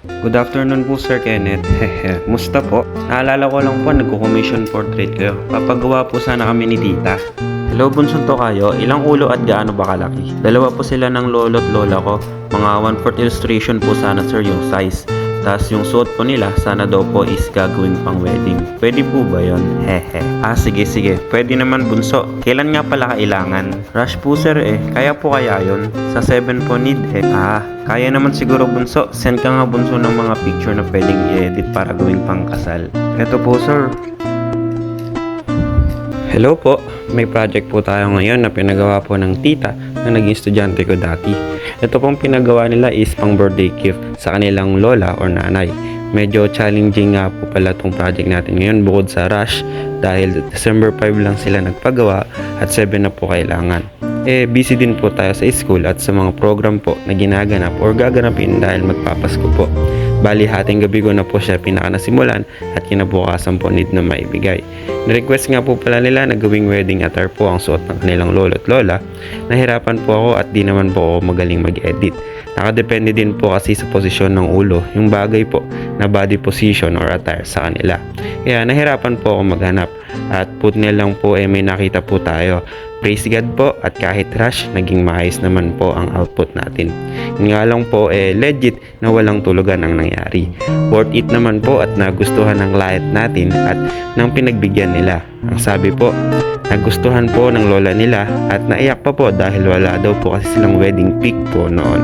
Good afternoon po, Sir Kenneth. Hehe, musta po? Naalala ko lang po, nagko-commission portrait kayo. Papagawa po sana kami ni tita. Hello, bunsong to kayo. Ilang ulo at gaano ba kalaki? Dalawa po sila ng lolo at lola ko. Mga 1/4 illustration po sana, sir, yung size. Tapos yung suot po nila, sana daw po is gagawin pang wedding. Pwede po ba yon? Hehe. Sige. Pwede naman, bunso. Kailan nga pala kailangan? Rush po, sir eh. Kaya po kaya yon? Sa 7 po need eh. Kaya naman siguro, bunso. Send ka nga, bunso, ng mga picture na pwedeng i-edit para gawing pang kasal. Eto po, sir. Hello po, may project po tayo ngayon na pinagawa po ng tita na naging estudyante ko dati. Ito pong pinagawa nila is pang birthday gift sa kanilang lola or nanay. Medyo challenging nga po pala itong project natin ngayon bukod sa rush dahil December 5 lang sila nagpagawa at 7 na po kailangan. Busy din po tayo sa school at sa mga program po na ginaganap or gaganapin dahil magpapasko po. Bali, hating gabi ko na po siya pinakanasimulan at kinabukasan po need na maibigay. Nirequest nga po pala nila na gawing wedding attire po ang suot ng kanilang lolo at lola. Nahirapan po ako at di naman po ako magaling mag-edit. Nakadepende din po kasi sa posisyon ng ulo, yung bagay po na body position or attire sa kanila. Kaya nahirapan po ako maghanap at put lang po may nakita po tayo. Praise God po at kahit rush, naging maayos naman po ang output natin. Yun nga lang po legit na walang tulugan ang nangyari. Worth it naman po at nagustuhan ng client natin at ng pinagbigyan nila. Ang sabi po, nagustuhan po ng lola nila at naiyak pa po dahil wala daw po kasi silang wedding pic po noon.